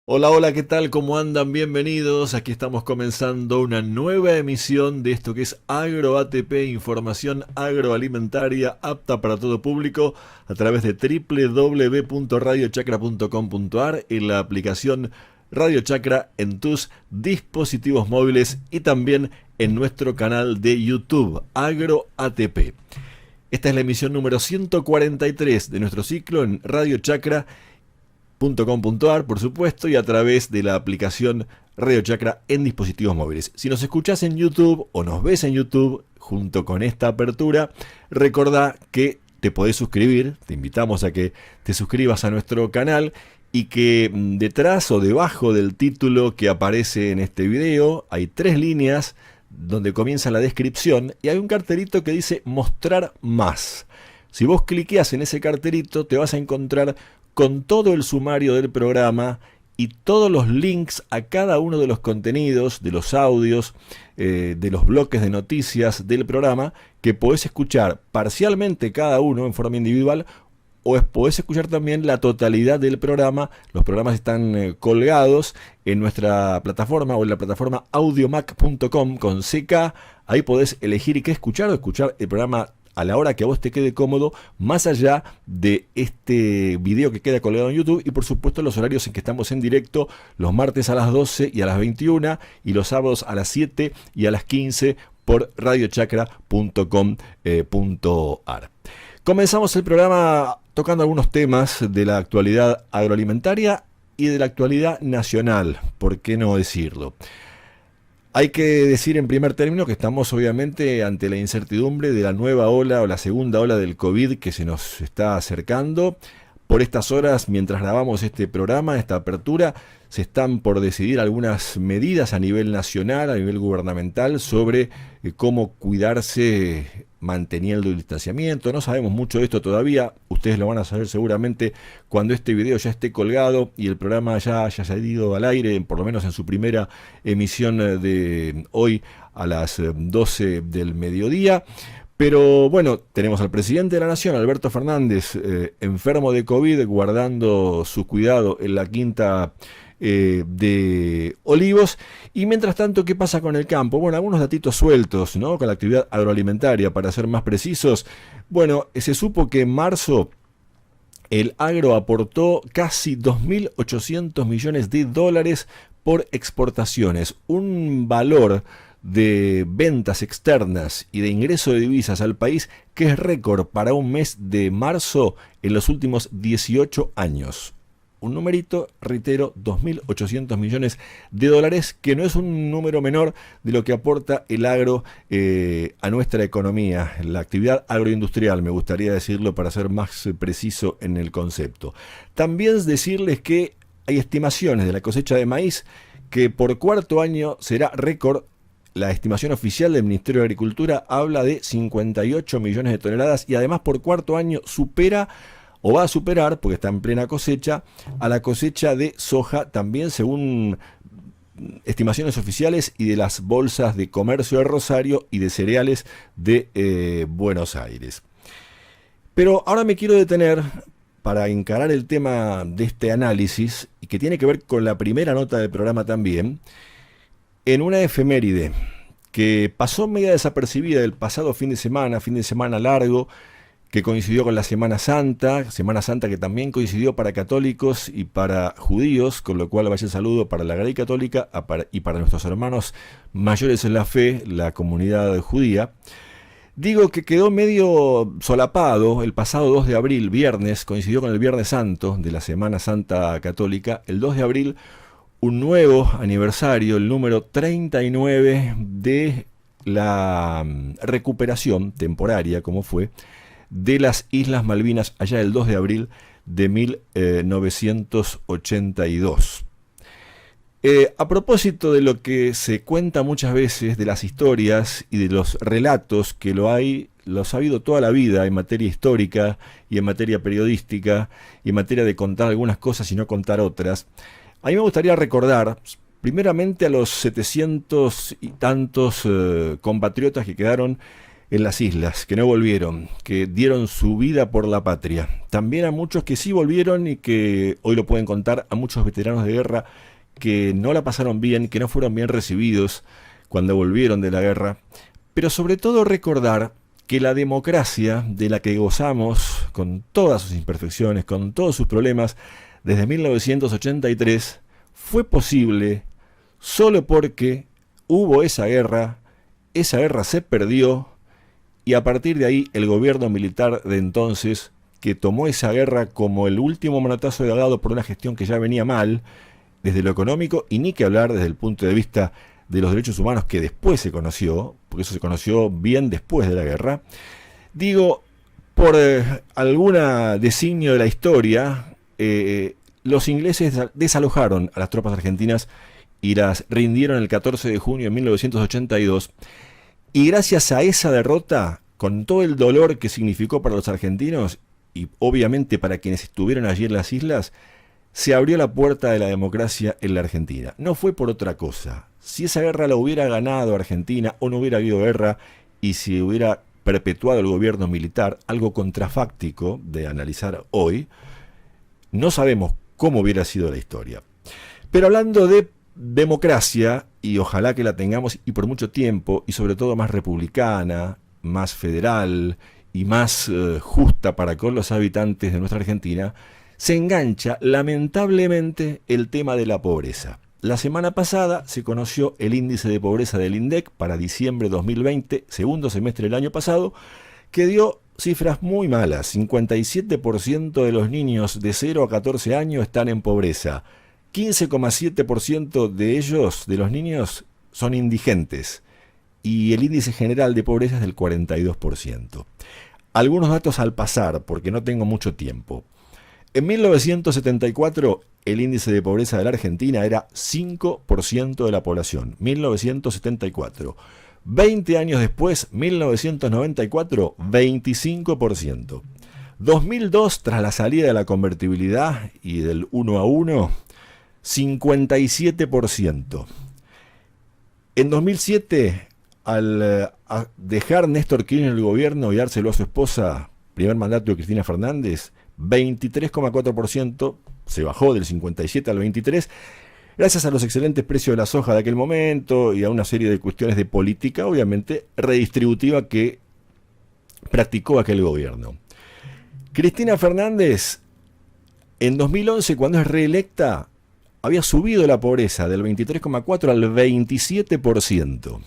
Hola, hola, ¿qué tal? ¿Cómo andan? Bienvenidos. Aquí estamos comenzando una nueva emisión de esto que es Agro ATP, información agroalimentaria apta para todo público a través de www.radiochacra.com.ar y la aplicación Radio Chacra en tus dispositivos móviles y también en nuestro canal de YouTube, Agro ATP. Esta es la emisión número 143 de nuestro ciclo en Radio Chacra .com.ar, por supuesto, y a través de la aplicación Radio Chacra en dispositivos móviles. Si nos escuchás en YouTube o nos ves en YouTube junto con esta apertura, recordá que te podés suscribir, te invitamos a que te suscribas a nuestro canal y que detrás o debajo del título que aparece en este video hay 3 líneas donde comienza la descripción y hay un cartelito que dice mostrar más. Si vos cliqueás en ese cartelito te vas a encontrar con todo el sumario del programa y todos los links a cada uno de los contenidos, de los audios, de los bloques de noticias del programa, que podés escuchar parcialmente cada uno en forma individual, o podés escuchar también la totalidad del programa. Los programas están colgados en nuestra plataforma o en la plataforma audiomac.com con CK. Ahí podés elegir qué escuchar o escuchar el programa a la hora que a vos te quede cómodo, más allá de este video que queda colgado en YouTube y por supuesto los horarios en que estamos en directo, los martes a las 12 y a las 21 y los sábados a las 7 y a las 15 por radiochacra.com.ar. Comenzamos el programa tocando algunos temas de la actualidad agroalimentaria y de la actualidad nacional, ¿por qué no decirlo? Hay que decir en primer término que estamos obviamente ante la incertidumbre de la nueva ola o la segunda ola del COVID que se nos está acercando. Por estas horas, mientras grabamos este programa, esta apertura, se están por decidir algunas medidas a nivel nacional, a nivel gubernamental, sobre cómo cuidarse manteniendo el distanciamiento. No sabemos mucho de esto todavía, ustedes lo van a saber seguramente cuando este video ya esté colgado y el programa ya haya salido al aire, por lo menos en su primera emisión de hoy a las 12 del mediodía. Pero bueno, tenemos al presidente de la Nación, Alberto Fernández, enfermo de COVID, guardando su cuidado en la quinta de Olivos. Y mientras tanto, ¿qué pasa con el campo? Bueno, algunos datitos sueltos, ¿no? Con la actividad agroalimentaria, para ser más precisos. Bueno, se supo que en marzo el agro aportó casi 2.800 millones de dólares por exportaciones, un valor de ventas externas y de ingreso de divisas al país que es récord para un mes de marzo en los últimos 18 años. Un numerito, reitero, 2.800 millones de dólares, que no es un número menor de lo que aporta el agro a nuestra economía, la actividad agroindustrial, me gustaría decirlo para ser más preciso en el concepto. También decirles que hay estimaciones de la cosecha de maíz que por cuarto año será récord. La estimación oficial del Ministerio de Agricultura habla de 58 millones de toneladas y además por cuarto año supera o va a superar, porque está en plena cosecha, a la cosecha de soja, también según estimaciones oficiales y de las bolsas de comercio de Rosario y de cereales de Buenos Aires. Pero ahora me quiero detener para encarar el tema de este análisis, y que tiene que ver con la primera nota del programa también, en una efeméride que pasó media desapercibida el pasado fin de semana largo, que coincidió con la Semana Santa que también coincidió para católicos y para judíos, con lo cual vaya el saludo para la Grey Católica y para nuestros hermanos mayores en la fe, la comunidad judía. Digo que quedó medio solapado el pasado 2 de abril, viernes, coincidió con el Viernes Santo de la Semana Santa Católica, el 2 de abril, un nuevo aniversario, el número 39 de la recuperación temporaria, como fue, de las Islas Malvinas allá el 2 de abril de 1982. A propósito de lo que se cuenta muchas veces de las historias y de los relatos que los ha habido toda la vida en materia histórica y en materia periodística y en materia de contar algunas cosas y no contar otras, a mí me gustaría recordar primeramente a los 700 y tantos compatriotas que quedaron en las islas, que no volvieron, que dieron su vida por la patria. También a muchos que sí volvieron y que hoy lo pueden contar, a muchos veteranos de guerra que no la pasaron bien, que no fueron bien recibidos cuando volvieron de la guerra. Pero sobre todo recordar que la democracia de la que gozamos, con todas sus imperfecciones, con todos sus problemas, desde 1983, fue posible solo porque hubo esa guerra se perdió, y a partir de ahí el gobierno militar de entonces, que tomó esa guerra como el último manotazo de dado por una gestión que ya venía mal, desde lo económico, y ni que hablar desde el punto de vista de los derechos humanos, que después se conoció, porque eso se conoció bien después de la guerra. Digo, por alguna designio de la historia, los ingleses desalojaron a las tropas argentinas y las rindieron el 14 de junio de 1982, y gracias a esa derrota, con todo el dolor que significó para los argentinos, y obviamente para quienes estuvieron allí en las islas, se abrió la puerta de la democracia en la Argentina. No fue por otra cosa. Si esa guerra la hubiera ganado Argentina, o no hubiera habido guerra, y si hubiera perpetuado el gobierno militar, algo contrafáctico de analizar hoy, no sabemos cómo hubiera sido la historia. Pero hablando de democracia, y ojalá que la tengamos y por mucho tiempo, y sobre todo más republicana, más federal y más justa para con los habitantes de nuestra Argentina, se engancha lamentablemente el tema de la pobreza. La semana pasada se conoció el índice de pobreza del INDEC para diciembre de 2020, segundo semestre del año pasado, que dio cifras muy malas. 57% de los niños de 0 a 14 años están en pobreza. 15,7% de ellos, de los niños, son indigentes. Y el índice general de pobreza es del 42%. Algunos datos al pasar, porque no tengo mucho tiempo. En 1974, el índice de pobreza de la Argentina era 5% de la población. 1974. 20 años después, 1994, 25%. 2002, tras la salida de la convertibilidad y del 1 a 1, 57%. En 2007, al dejar Néstor Kirchner el gobierno y dárselo a su esposa, primer mandato de Cristina Fernández, 23,4%, se bajó del 57 al 23, gracias a los excelentes precios de la soja de aquel momento y a una serie de cuestiones de política, obviamente, redistributiva que practicó aquel gobierno. Cristina Fernández, en 2011, cuando es reelecta, había subido la pobreza del 23,4 al 27%.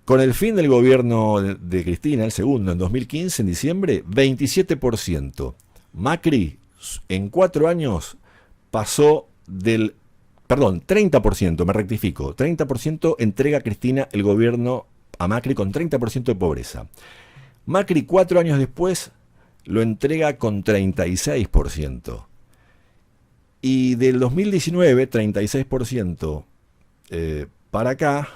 Con el fin del gobierno de Cristina, el segundo, en 2015, en diciembre, 27%. Macri, en 4 años, pasó del... Perdón, 30%, me rectifico. 30% entrega Cristina el gobierno a Macri con 30% de pobreza. Macri, 4 años después, lo entrega con 36%. Y del 2019, 36%, para acá,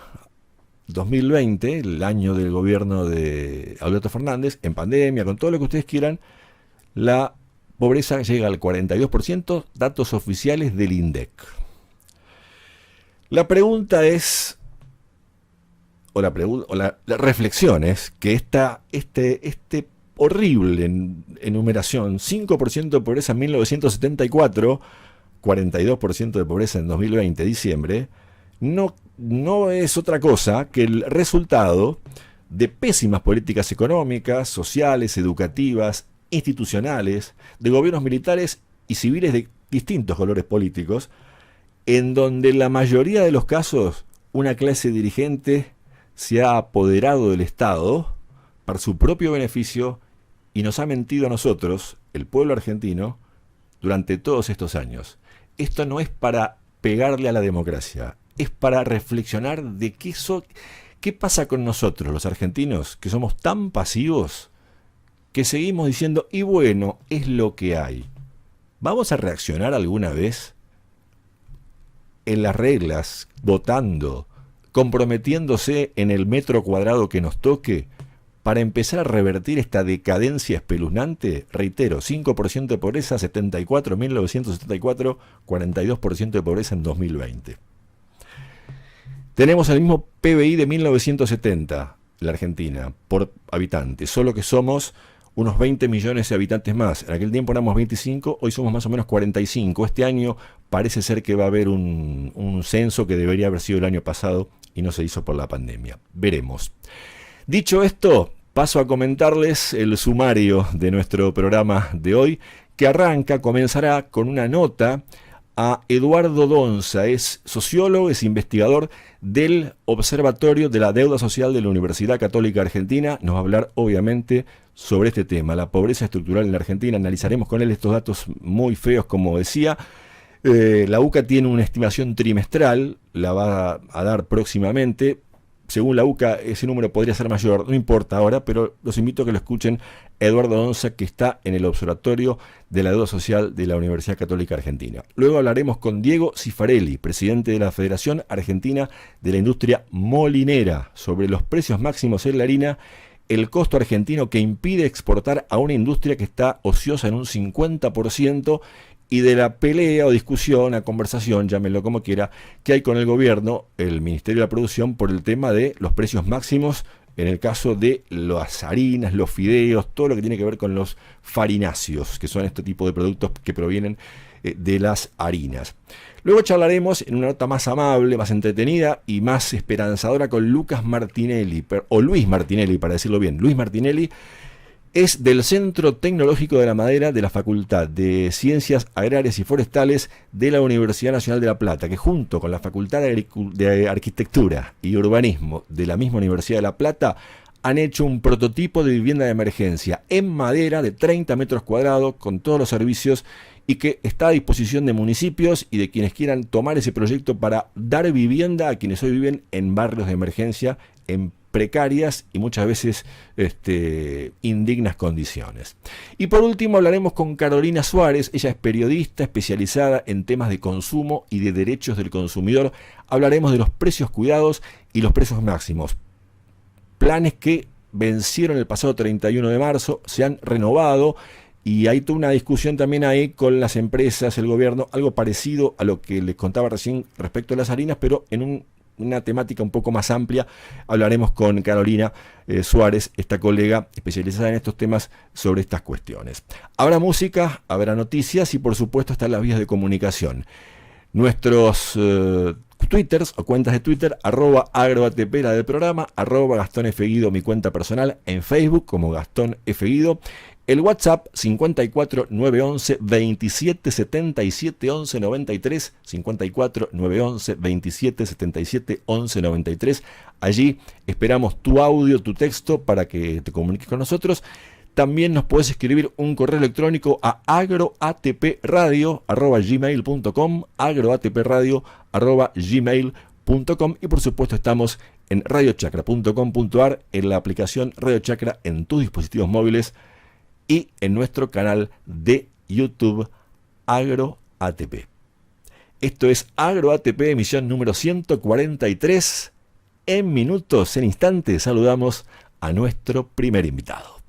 2020, el año del gobierno de Alberto Fernández, en pandemia, con todo lo que ustedes quieran, la pobreza llega al 42%, datos oficiales del INDEC. La pregunta es, la reflexión es, que este horrible enumeración, 5% de pobreza en 1974, 42% de pobreza en 2020, diciembre, no es otra cosa que el resultado de pésimas políticas económicas, sociales, educativas, institucionales, de gobiernos militares y civiles de distintos colores políticos, en donde en la mayoría de los casos una clase dirigente se ha apoderado del Estado para su propio beneficio y nos ha mentido a nosotros, el pueblo argentino, durante todos estos años. Esto no es para pegarle a la democracia, es para reflexionar de qué pasa con nosotros, los argentinos, que somos tan pasivos, que seguimos diciendo, y bueno, es lo que hay. ¿Vamos a reaccionar alguna vez en las reglas, votando, comprometiéndose en el metro cuadrado que nos toque, para empezar a revertir esta decadencia espeluznante? Reitero, 5% de pobreza, 74 en 1974, 42% de pobreza en 2020. Tenemos el mismo PBI de 1970. en la Argentina por habitante, solo que somos unos 20 millones de habitantes más. En aquel tiempo éramos 25, hoy somos más o menos 45. Este año parece ser que va a haber un censo que debería haber sido el año pasado y no se hizo por la pandemia. Veremos. Dicho esto, paso a comentarles el sumario de nuestro programa de hoy, que comenzará con una nota a Eduardo Donza. Es sociólogo, es investigador del Observatorio de la Deuda Social de la Universidad Católica Argentina. Nos va a hablar, obviamente, sobre este tema, la pobreza estructural en la Argentina. Analizaremos con él estos datos muy feos, como decía. La UCA tiene una estimación trimestral, la va a dar próximamente. Según la UCA, ese número podría ser mayor, no importa ahora, pero los invito a que lo escuchen. Eduardo Donza, que está en el Observatorio de la Deuda Social de la Universidad Católica Argentina. Luego hablaremos con Diego Cifarelli, presidente de la Federación Argentina de la Industria Molinera, sobre los precios máximos en la harina, el costo argentino que impide exportar a una industria que está ociosa en un 50%, y de la pelea o discusión, a conversación, llámenlo como quiera, que hay con el gobierno, el Ministerio de la Producción, por el tema de los precios máximos en el caso de las harinas, los fideos, todo lo que tiene que ver con los farináceos, que son este tipo de productos que provienen de las harinas. Luego charlaremos en una nota más amable, más entretenida y más esperanzadora con Lucas Martinelli, o Luis Martinelli, para decirlo bien. Luis Martinelli es del Centro Tecnológico de la Madera de la Facultad de Ciencias Agrarias y Forestales de la Universidad Nacional de La Plata, que junto con la Facultad de Arquitectura y Urbanismo de la misma Universidad de La Plata han hecho un prototipo de vivienda de emergencia en madera de 30 metros cuadrados con todos los servicios y que está a disposición de municipios y de quienes quieran tomar ese proyecto para dar vivienda a quienes hoy viven en barrios de emergencia, en precarias y muchas veces indignas condiciones. Y por último hablaremos con Carolina Suárez. Ella es periodista especializada en temas de consumo y de derechos del consumidor. Hablaremos de los precios cuidados y los precios máximos. Planes que vencieron el pasado 31 de marzo, se han renovado y hay toda una discusión también ahí con las empresas, el gobierno, algo parecido a lo que les contaba recién respecto a las harinas, pero en una temática un poco más amplia. Hablaremos con Carolina Suárez, esta colega especializada en estos temas, sobre estas cuestiones. Habrá música, habrá noticias y por supuesto están las vías de comunicación. Nuestros twitters o cuentas de Twitter, @agroatp, la del programa, @Gastón F. Guido, mi cuenta personal, en Facebook como Gastón F. Guido. El WhatsApp 54 911 27 77 11 93, 54 911 27 77 11 93. Allí esperamos tu audio, tu texto para que te comuniques con nosotros. También nos puedes escribir un correo electrónico a agroatpradio@gmail.com, agroatpradio@gmail.com, y por supuesto estamos en radiochacra.com.ar, en la aplicación Radio Chacra en tus dispositivos móviles y en nuestro canal de YouTube AgroATP. Esto es AgroATP, emisión número 143. En minutos, en instantes, saludamos a nuestro primer invitado.